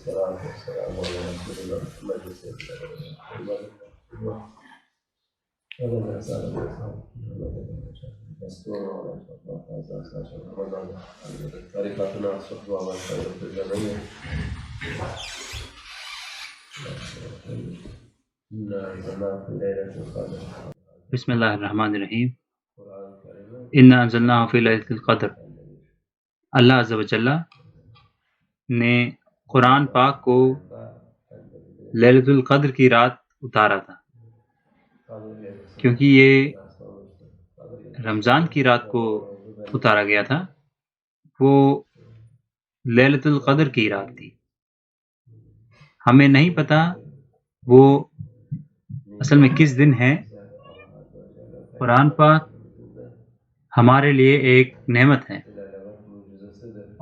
والصلاة والسلام على رسول الله محمد سيدنا وعلى آله وصحبه طريقتنا الصحبة والخير في الجميع. بسم اللہ الرحمن الرحیم. انا انزلناہ فی لیلۃ القدر. اللہ عز و جل نے قرآن پاک کو لیلۃ القدر کی رات اتارا تھا، کیونکہ یہ رمضان کی رات کو اتارا گیا تھا. وہ لیلۃ القدر کی رات تھی. ہمیں نہیں پتہ وہ اصل میں کس دن ہے. قرآن پاک ہمارے لیے ایک نعمت ہے،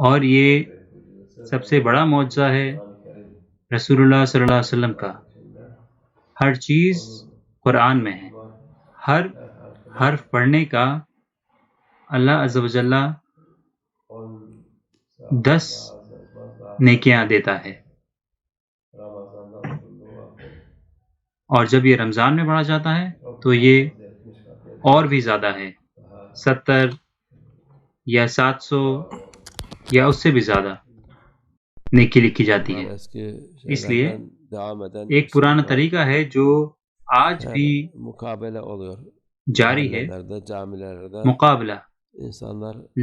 اور یہ سب سے بڑا معجزہ ہے رسول اللہ صلی اللہ علیہ وسلم کا. ہر چیز قرآن میں ہے. ہر حرف پڑھنے کا اللہ عز و جل 10 نیکیاں دیتا ہے، اور جب یہ رمضان میں پڑھا جاتا ہے تو یہ اور بھی زیادہ ہے. 70 یا 700 یا اس سے بھی زیادہ نیکی لکھی جاتی ہے. اس لیے ایک پرانا طریقہ ہے جو آج بھی جاری ہے، مقابلہ.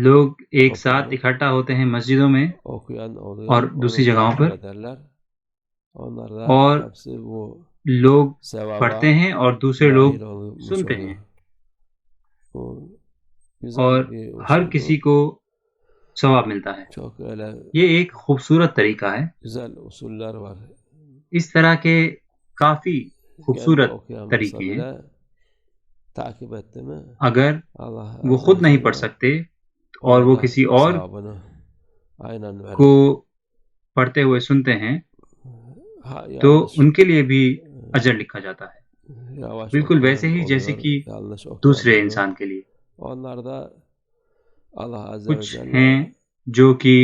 لوگ ایک ساتھ اکٹھا ہوتے ہیں مسجدوں میں اور دوسری جگہوں پر، اور لوگ پڑھتے ہیں اور دوسرے لوگ سنتے ہیں، اور ہر کسی کو ثواب ملتا ہے. یہ ایک خوبصورت طریقہ ہے. اس طرح کے کافی خوبصورت طریقے ہیں. اگر وہ خود نہیں پڑھ سکتے اور وہ کسی اور کو پڑھتے ہوئے سنتے ہیں تو ان کے لیے بھی اجر لکھا جاتا ہے، بالکل ویسے ہی جیسے کہ دوسرے انسان کے لیے. کچھ ہیں جو کہ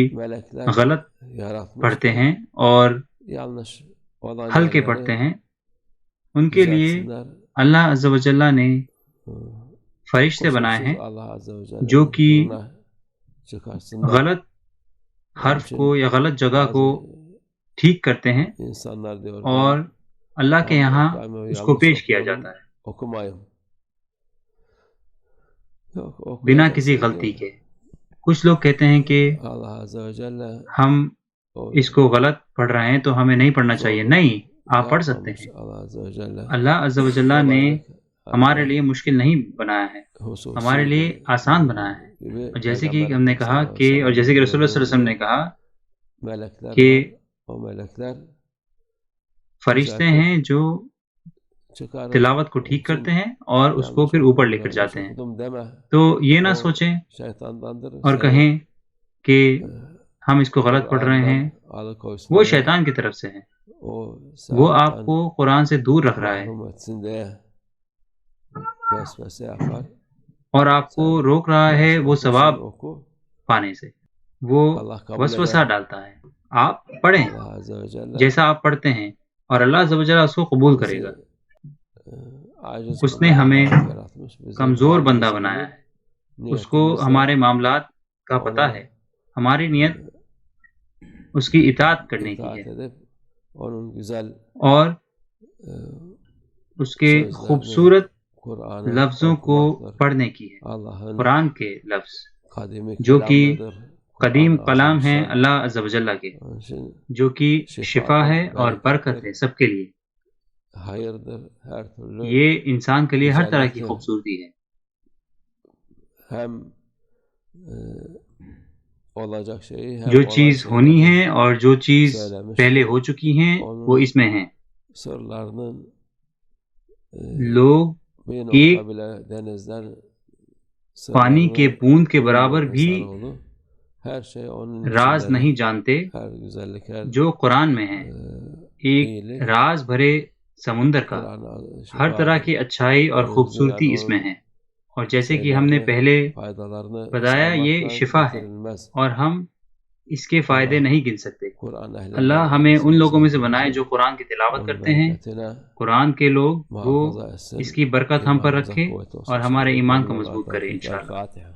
غلط پڑھتے ہیں اور ہلکے پڑھتے ہیں. ان کے لیے اللہ عز و جل نے فرشتے بنائے ہیں جو کہ غلط حرف کو یا غلط جگہ کو ٹھیک کرتے ہیں، اور اللہ کے یہاں اس کو پیش کیا جاتا ہے بنا کسی غلطی کے. کچھ لوگ کہتے ہیں کہ ہم اس کو غلط پڑھ رہے ہیں تو ہمیں نہیں پڑھنا چاہیے. نہیں، آپ پڑھ سکتے ہیں. اللہ عز و جل نے ہمارے لیے مشکل نہیں بنایا ہے، ہمارے لیے آسان بنایا ہے. اور جیسے کہ ہم نے کہا کہ، اور جیسے کہ رسول اللہ صلی اللہ علیہ وسلم نے کہا کہ فرشتے ہیں جو تلاوت کو ٹھیک کرتے ہیں اور اس کو پھر اوپر لے کر جاتے ہیں. تو یہ نہ سوچیں اور کہیں کہ ہم اس کو غلط پڑھ رہے ہیں. وہ شیطان کی طرف سے ہے، وہ آپ کو قرآن سے دور رکھ رہا ہے اور آپ کو روک رہا ہے وہ ثواب پانے سے. وہ وسوسہ ڈالتا ہے. آپ پڑھیں جیسا آپ پڑھتے ہیں، اور اللہ عز و جل اس کو قبول کرے گا. اس نے ہمیں کمزور بندہ بنایا ہے، اس کو ہمارے معاملات کا پتہ ہے. ہماری نیت اس کی اطاعت کرنے کی ہے اور اس کے خوبصورت لفظوں کو پڑھنے کی ہے. قرآن کے لفظ جو کہ قدیم کلام ہیں اللہ عز و جل کے، جو کہ شفا ہے اور برکت ہے سب کے لیے. یہ انسان کے لیے ہر طرح کی خوبصورتی ہے. جو چیز ہونی ہے اور جو چیز پہلے ہو چکی ہیں وہ اس میں ہیں. لوگ ایک پانی کے بوند کے برابر بھی راز نہیں جانتے جو قرآن میں ہے. ایک راز بھرے سمندر کا ہر طرح کی اچھائی اور خوبصورتی اس میں ہے. اور جیسے کہ ہم نے پہلے بتایا، یہ شفا ہے، اور ہم اس کے فائدے نہیں گن سکتے۔ اللہ ہمیں ان لوگوں میں سے بنائے جو قرآن کی تلاوت کرتے ہیں، قرآن کے لوگ، وہ اس کی برکت ہم پر رکھے اور ہمارے ایمان کو مضبوط کرے انشاءاللہ۔